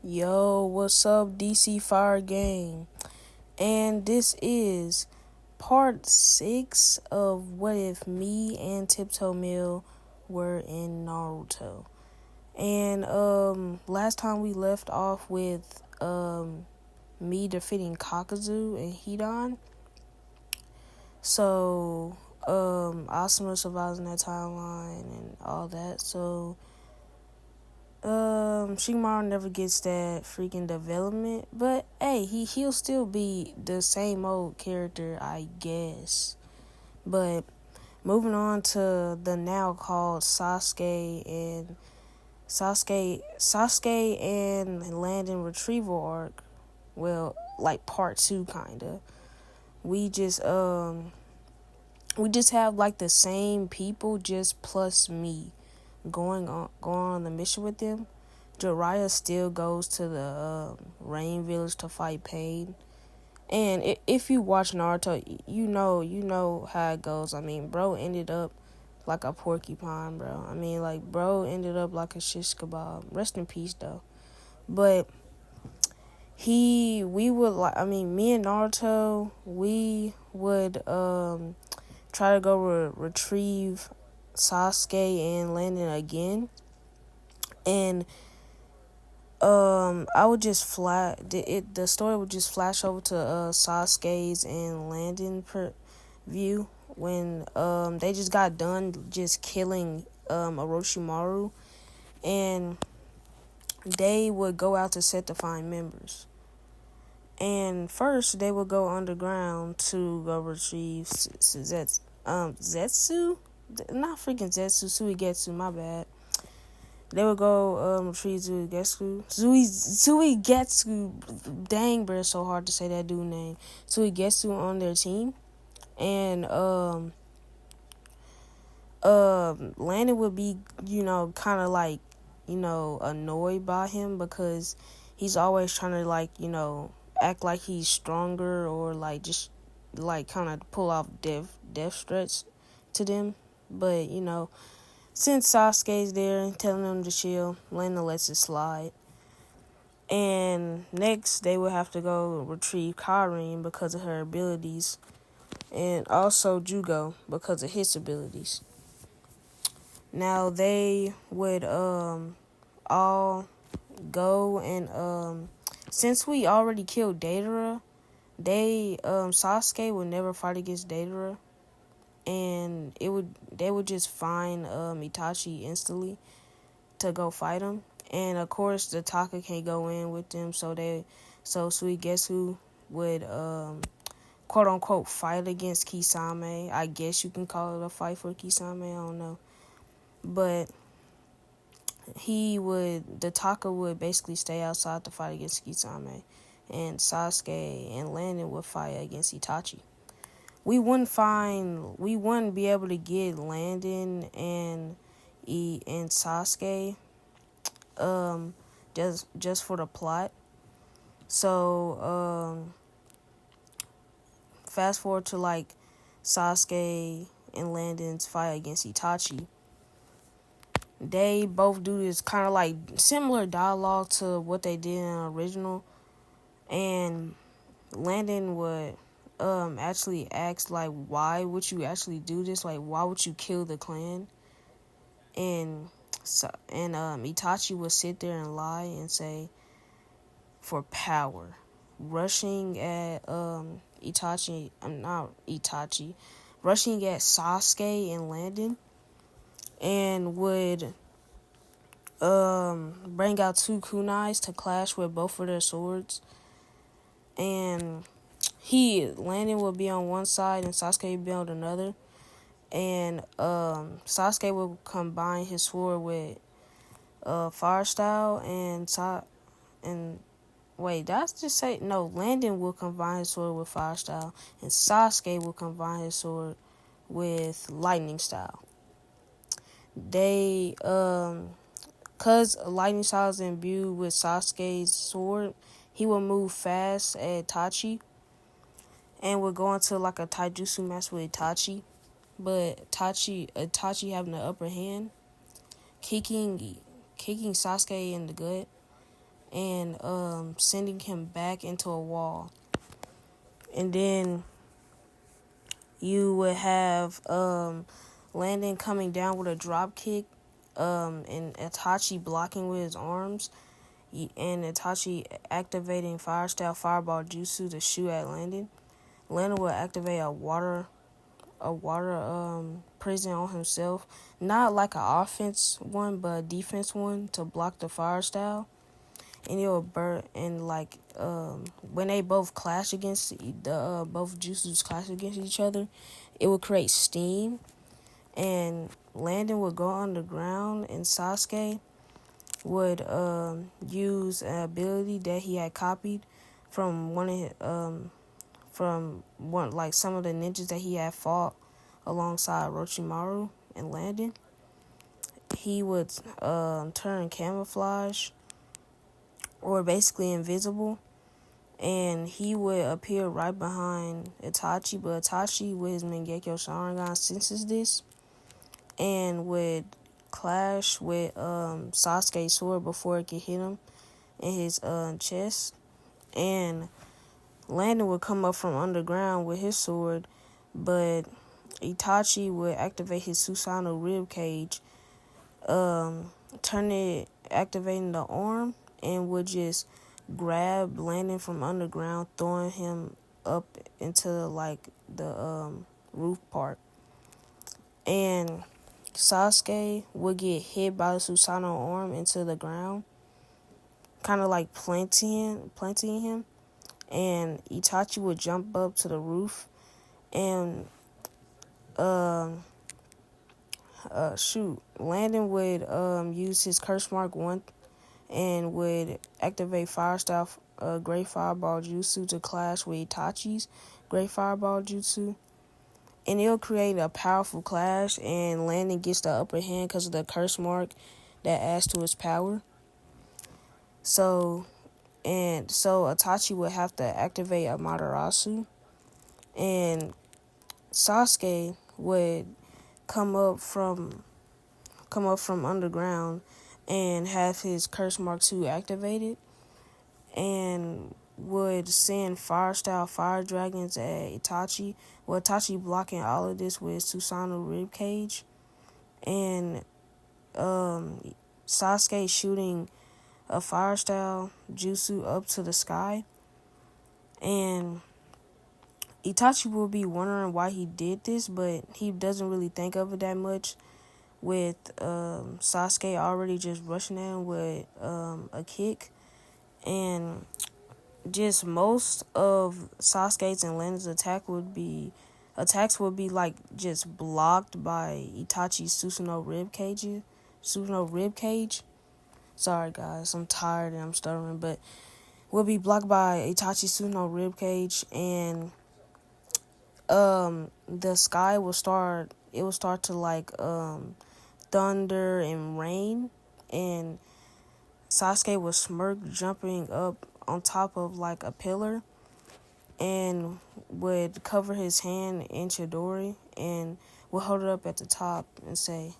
Yo, what's up, D.C. Fire Gang? And this is part 6 of What If Me and Tiptoemeal were in Naruto. And last time we left off with me defeating Kakazu and Hidan. So Asuma survives in that timeline and all that. So Shikamaru never gets that freaking development, but hey, he'll still be the same old character, I guess. But moving on to the now called Sasuke and Landon retrieval arc. Well, like part 2 kinda. We just we just have like the same people, just plus me going on the mission with them. Jiraiya still goes to the Rain Village to fight Pain. And if you watch Naruto, you know how it goes. I mean, bro ended up like a porcupine, bro. I mean, like, bro ended up like a shish kebab. Rest in peace, though. But we would like, I mean, me and Naruto, we would try to go retrieve Sasuke and Landon again, and I would just the story would just flash over to Sasuke's and Landon view when they just got done just killing Orochimaru, and they would go out to set to find members. And first they would go underground to go retrieve Zetsu, not freaking Zetsu, Suigetsu, my bad. They would go retrieve Zuigetsu. Dang, bro, it's so hard to say that dude name. Zuigetsu on their team, and Landon would be, kind of like, annoyed by him because he's always trying to like, act like he's stronger or like just like kind of pull off death threats to them, but since Sasuke's there telling them to chill, Lena lets it slide. And next, they will have to go retrieve Karin because of her abilities, and also Jugo because of his abilities. Now they would all go and since we already killed Deidara, Sasuke would never fight against Deidara, and they would just find Itachi instantly to go fight him. And of course the Taka can't go in with them, so Suigetsu would quote unquote fight against Kisame. I guess you can call it a fight for Kisame, I don't know. But the Taka would basically stay outside to fight against Kisame, and Sasuke and Landon would fight against Itachi. We wouldn't be able to get Landon and Sasuke just for the plot. So fast forward to like Sasuke and Landon's fight against Itachi. They both do this kind of like similar dialogue to what they did in the original, and Landon would actually ask like, why would you actually do this? Like, why would you kill the clan? And Itachi would sit there and lie and say, for power. Rushing at rushing at Sasuke and Landon, and would bring out two kunais to clash with both of their swords. And Landon would be on one side and Sasuke would be on another. And Sasuke would combine his sword with fire style, and wait, did I just say no? Landon will combine his sword with fire style, and Sasuke will combine his sword with lightning style. They cause lightning style is imbued with Sasuke's sword, he will move fast at Itachi and would go into like a taijutsu match with Itachi. But Itachi having the upper hand, kicking Sasuke in the gut, and sending him back into a wall. And then you would have Landon coming down with a drop kick, and Itachi blocking with his arms, and Itachi activating Fire Style Fireball Jutsu to shoot at Landon. Landon will activate a water prison on himself, not like an offense one, but a defense one to block the Fire Style. And it will burn, and like when they both clash against the both jutsus clash against each other, it will create steam, and Landon would go underground, and Sasuke would use an ability that he had copied from one of his, from one like some of the ninjas that he had fought alongside Orochimaru and Landon. He would turn camouflage, or basically invisible, and he would appear right behind Itachi, but Itachi with his Mangekyo Sharingan senses this and would clash with Sasuke's sword before it could hit him in his chest. And Landon would come up from underground with his sword, but Itachi would activate his Susanoo rib cage, activating the arm, and would just grab Landon from underground, throwing him up into like the roof part. And Sasuke would get hit by the Susanoo arm into the ground, kind of like planting him. And Itachi would jump up to the roof and Landon would use his curse mark 1 and would activate Fire Style Great Fireball Jutsu to clash with Itachi's Great Fireball Jutsu. And it'll create a powerful clash, and Landon gets the upper hand because of the curse mark that adds to his power. So Itachi would have to activate Amaterasu, and Sasuke would come up from underground and have his curse mark 2 activated, and would send fire style fire dragons at Itachi. Well, Itachi blocking all of this with Susanoo ribcage, and Sasuke shooting a fire style jutsu up to the sky. And Itachi will be wondering why he did this, but he doesn't really think of it that much, with Sasuke already just rushing at him with a kick. And just most of Sasuke's and Landon's attacks would be like just blocked by Itachi's Susanoo rib cage. Sorry guys, I'm tired and I'm stuttering, but will be blocked by Itachi's Susanoo rib cage, and the sky will start to like thunder and rain, and Sasuke was smirk jumping up on top of like a pillar, and would cover his hand in Chidori, and would hold it up at the top and say,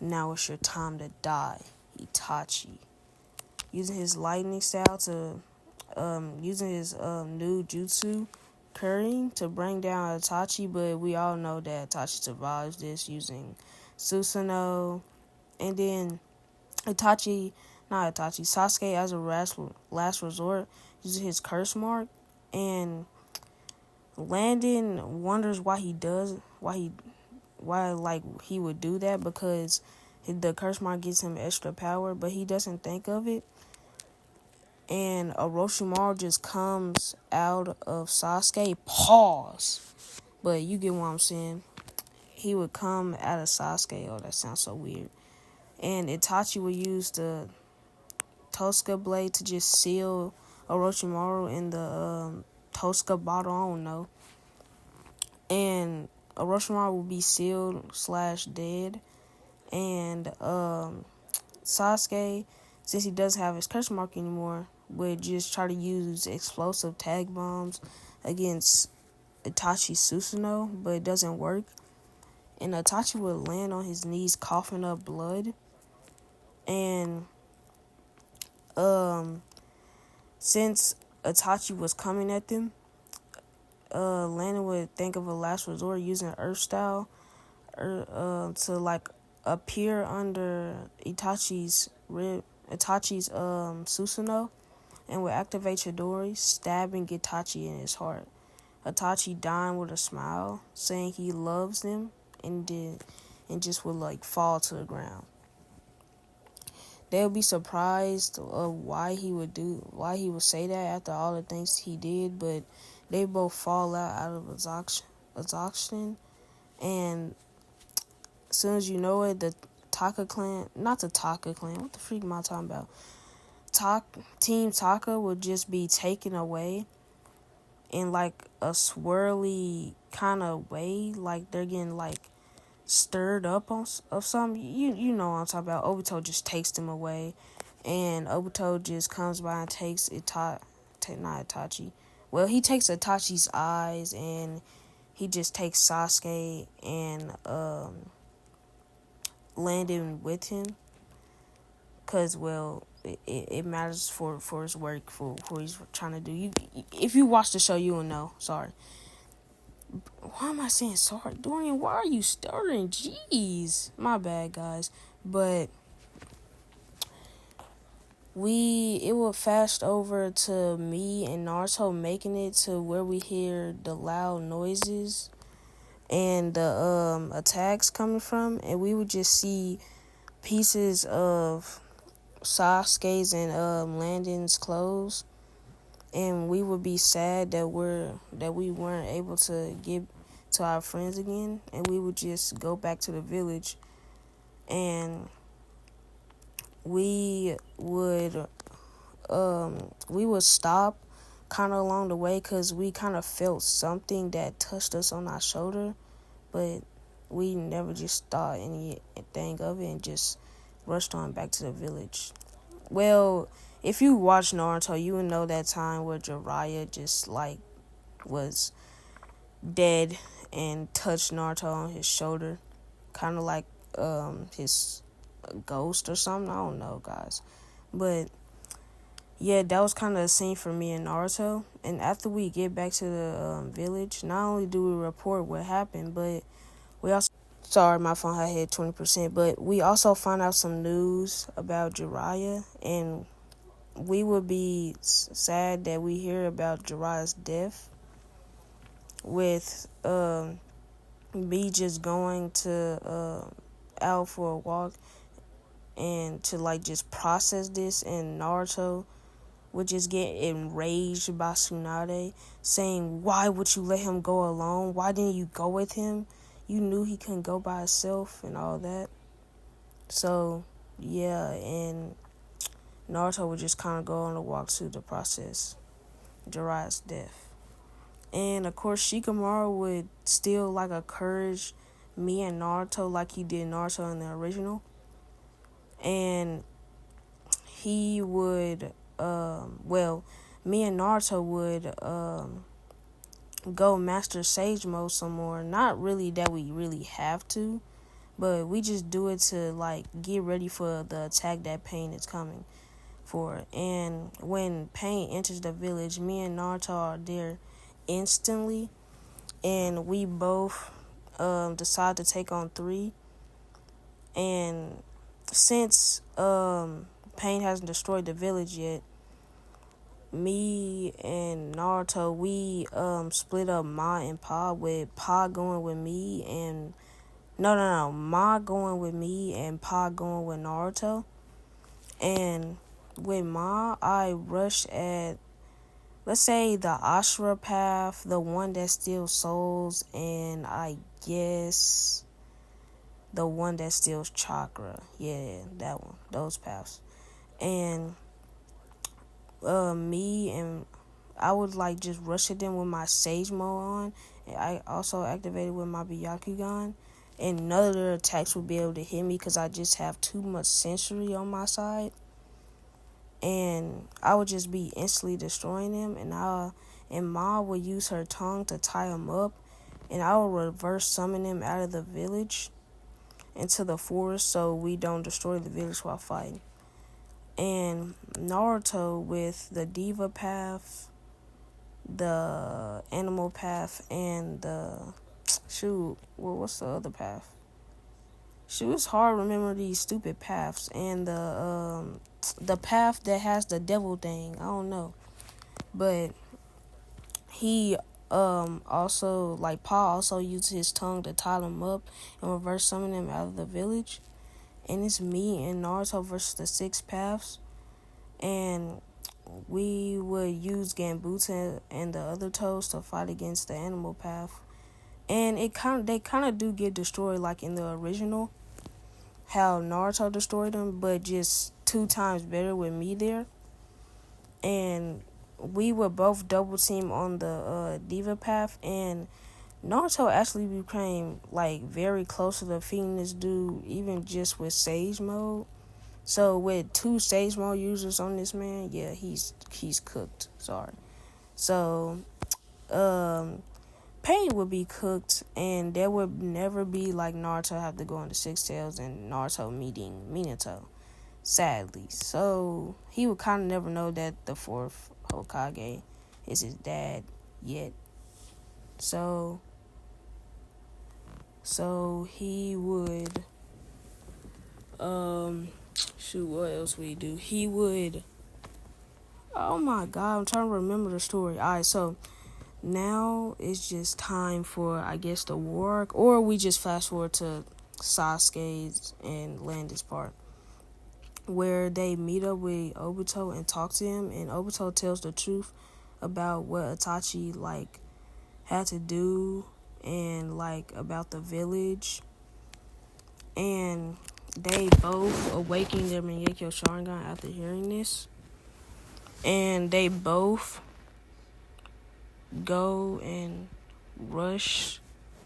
"Now it's your time to die, Itachi." Using his lightning style to using his new jutsu currying to bring down Itachi, but we all know that Itachi survives this using Susanoo. And then Sasuke as a last resort uses his curse mark, and Landon wonders why he would do that, because the curse mark gives him extra power, but he doesn't think of it. And Orochimaru just comes out of Sasuke. Pause. But you get what I'm saying. He would come out of Sasuke. Oh, that sounds so weird. And Itachi would use the Tosca blade to just seal Orochimaru in the Tosca bottle. I don't know. And Orochimaru will be sealed / dead. And Sasuke, since he doesn't have his curse mark anymore, would just try to use explosive tag bombs against Itachi's Susanoo, but it doesn't work. And Itachi would land on his knees coughing up blood. And Since Itachi was coming at them, Landon would think of a last resort using Earth style to like appear under Itachi's Susanoo, and would activate Chidori, stabbing Itachi in his heart. Itachi dying with a smile, saying he loves them, and just would like fall to the ground. They would be surprised of why he would say that after all the things he did, but they both fall out of exhaustion, and as soon as you know it, the Taka clan, not the Taka clan, what the freak am I talking about? Team Taka would just be taken away in like a swirly kind of way, like they're getting like stirred up of something. You know what I'm talking about. Obito just takes them away, and Obito just comes by and takes not Itachi. Well, he takes Itachi's eyes, and he just takes Sasuke and Landon with him, cause well, it matters for his work for he's trying to do. If you watch the show, you will know. Sorry. Why am I saying sorry? Dorian, why are you stuttering? Jeez. My bad, guys. But it will fast over to me and Naruto making it to where we hear the loud noises and the attacks coming from, and we would just see pieces of Sasuke's and Landon's clothes, and we would be sad that we weren't able to get to our friends again, and we would just go back to the village, and we would stop kind of along the way because we kind of felt something that touched us on our shoulder, but we never just thought anything of it and just rushed on back to the village. Well, if you watch Naruto, you would know that time where Jiraiya just like was dead and touched Naruto on his shoulder, kind of like his ghost or something. I don't know, guys, but yeah, that was kind of a scene for me and Naruto. And after we get back to the village, not only do we report what happened, but we also, sorry, my phone had hit 20%, but we also found out some news about Jiraiya, and we would be sad that we hear about Jiraiya's death, with me just going to out for a walk and to like just process this, and Naruto would just get enraged by Tsunade, saying, why would you let him go alone? Why didn't you go with him? You knew he couldn't go by himself and all that. So, yeah, and Naruto would just kind of go on a walk through the process Jiraiya's death. And, of course, Shikamaru would still, like, encourage me and Naruto like he did Naruto in the original. And he would, me and Naruto would go Master Sage Mode some more. Not really that we really have to, but we just do it to like get ready for the attack that Pain is coming for. And when Pain enters the village, me and Naruto are there instantly, and we both decide to take on 3. And since Pain hasn't destroyed the village yet, me and Naruto, we split up Ma and Pa, with Pa going with me and Ma going with me and Pa going with Naruto. And with Ma, I rushed at, let's say, the Ashura path, the one that steals souls, and I guess the one that steals chakra. Yeah, that one, those paths. And I would like just rush at them with my Sage Mode on. And I also activated with my Byakugan, and none of their attacks would be able to hit me because I just have too much sensory on my side. And I would just be instantly destroying them, and Ma would use her tongue to tie them up, and I would reverse summon them out of the village into the forest so we don't destroy the village while fighting. And Naruto with the diva path, the animal path, and the shoot. Well, what's the other path? Shoot, it's hard to remember these stupid paths. And the path that has the devil thing. I don't know, but he also like Paul also used his tongue to tie them up and reverse summon them out of the village. And it's me and Naruto versus the six paths, and we would use Gambuta and the other toes to fight against the animal path. And they kind of do get destroyed like in the original, how Naruto destroyed them, but just 2 times better with me there. And we would both double team on the diva path, and Naruto actually became like very close to defeating this dude, even just with Sage mode. So with 2 Sage mode users on this man, yeah, he's cooked. Sorry. So Pain would be cooked, and there would never be like Naruto have to go into Six Tails and Naruto meeting Minato. Sadly, so he would kind of never know that the fourth Hokage is his dad yet. So he would shoot, what else would he do? He would, oh my god, I'm trying to remember the story. Alright, so now it's just time for, I guess, the war arc, or we just fast forward to Sasuke's and Landis part, where they meet up with Obito and talk to him, and Obito tells the truth about what Itachi like had to do, and like about the village, and they both awaken their Mangekyo Sharingan after hearing this, and they both go and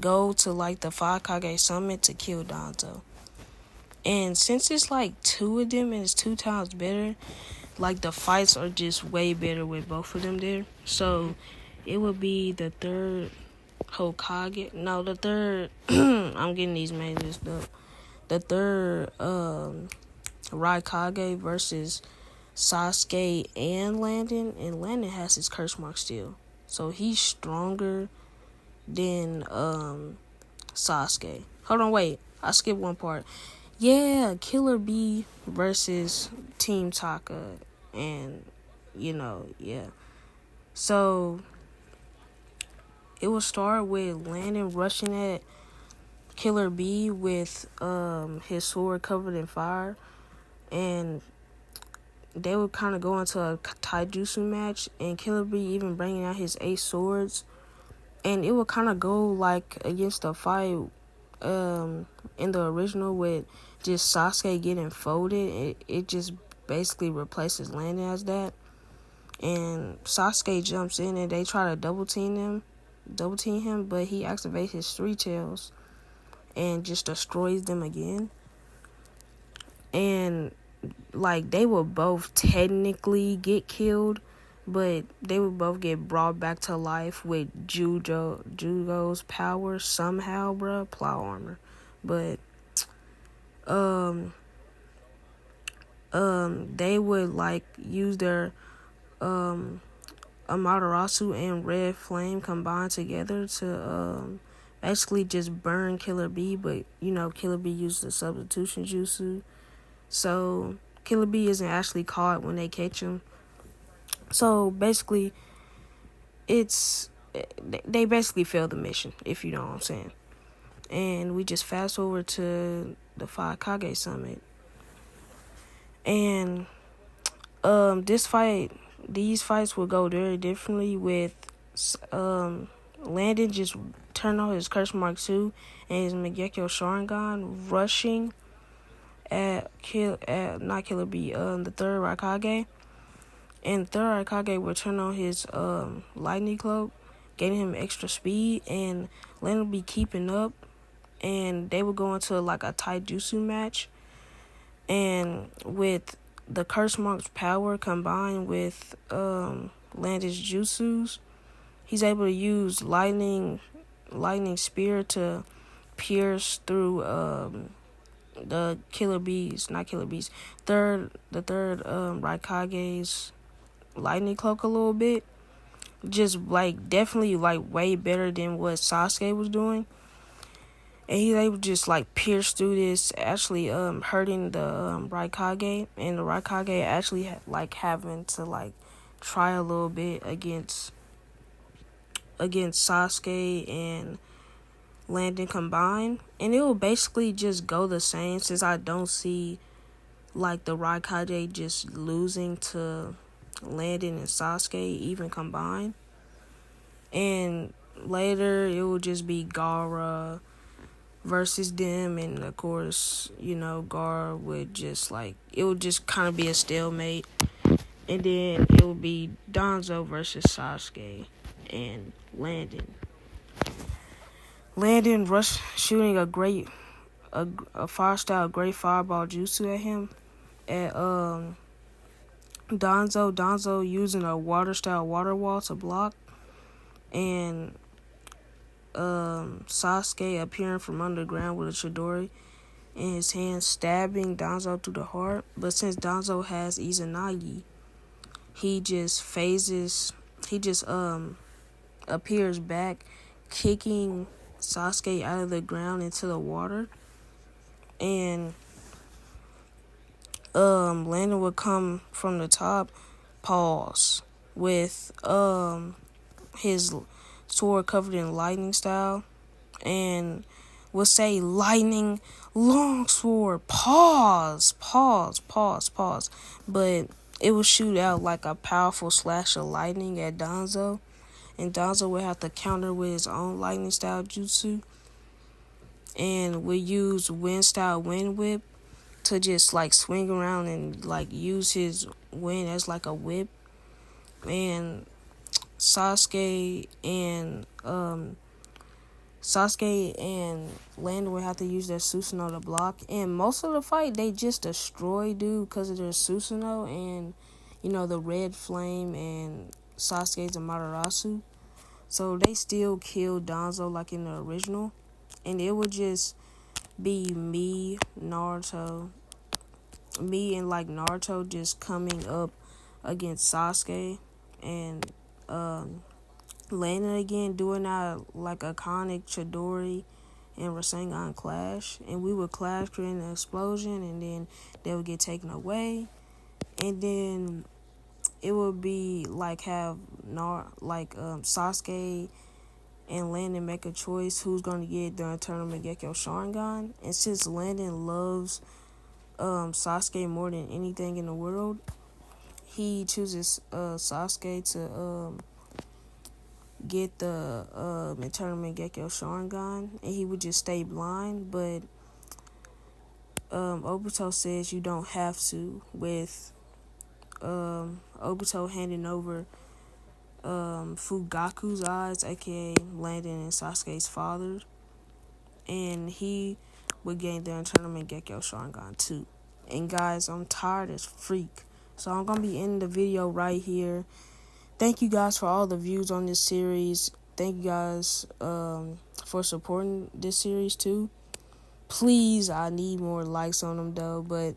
go to like the 5 Kage summit to kill Danto. And since it's like 2 of them and it's 2 times better, like the fights are just way better with both of them there. So it would be the third Hokage. No, the third. I'm getting these names mixed up. The third Raikage versus Sasuke and Landon. And Landon has his curse mark still, so he's stronger than Sasuke. Hold on, wait. I skipped one part. Yeah, Killer B versus Team Taka, and yeah. So it will start with Landon rushing at Killer B with his sword covered in fire, and they would kind of go into a taijutsu match, and Killer B even bringing out his 8 swords, and it would kind of go like against the fight in the original with just Sasuke getting folded. It just basically replaces Landon as that, and Sasuke jumps in and they try to double team him, but he activates his 3 tails and just destroys them again. And like they will both technically get killed, but they would both get brought back to life with Jugo's power somehow, bruh. Plow armor. But they would like use their Amaterasu and Red Flame combined together to basically just burn Killer B, but Killer B uses the substitution jutsu, so Killer B isn't actually caught when they catch him. So basically, they basically failed the mission, if you know what I'm saying. And we just fast forward to the 5 Kage summit, and these fights will go very differently with Landon just turn on his curse mark 2 and his Mangekyo Sharingan rushing at not Killer B, the third Raikage. And the third Raikage will turn on his lightning cloak, gaining him extra speed, and Landon will be keeping up, and they will go into like a taijutsu match. And with the curse mark's power combined with Landon's jutsus, he's able to use lightning spear to pierce through the Killer Bees, not Killer Bees, the third Raikage's lightning cloak a little bit. Just like definitely like way better than what Sasuke was doing. And he's able to just like pierce through this, actually hurting the Raikage, and the Raikage actually like having to like try a little bit against Sasuke and Landon combined, and it will basically just go the same, since I don't see like the Raikage just losing to Landon and Sasuke even combined. And later it will just be Gaara versus them, and of course, Gaara would just like, it would just kind of be a stalemate, and then it would be Danzo versus Sasuke and Landon. Landon rush shooting a fire style great fireball jutsu at him. At Danzo using a water style water wall to block, and Sasuke appearing from underground with a Chidori in his hand, stabbing Danzo through the heart. But since Danzo has Izanagi, he just appears back, kicking Sasuke out of the ground into the water. And Landon would come from the top, pause, with his sword covered in lightning style, and would say lightning longsword, pause. But it would shoot out like a powerful slash of lightning at Danzo, and Danzo would have to counter with his own lightning style jutsu, and would use wind style wind whip to just like swing around and like use his wind as like a whip. And Sasuke and Landon would have to use their Susanoo to block. And most of the fight, they just destroy dude because of their Susanoo and, the red flame and Sasuke's Amaterasu. So they still kill Danzo like in the original. And it would just be me and like Naruto just coming up against Sasuke, and Landon again doing our like iconic Chidori and Rasengan clash, and we would clash, creating an explosion, and then they would get taken away, and then it would be like have Sasuke and Landon make a choice who's going to get the Eternal Mangekyo Sharingan. And since Landon loves Sasuke more than anything in the world, he chooses Sasuke to get the Eternal Mangekyo Sharingan, and he would just stay blind. But Obito says you don't have to, with Obito handing over Fugaku's eyes, aka Landon and Sasuke's father, and he would gain the Eternal Mangekyo Sharingan too. And guys, I'm tired as freak, so I'm gonna be ending the video right here. Thank you guys for all the views on this series. Thank you guys for supporting this series too. Please, I need more likes on them though. But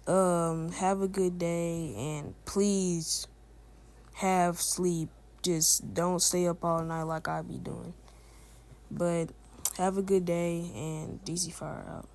have a good day, and please have sleep. Just don't stay up all night like I be doing. But have a good day, and D.E.C. Fire out.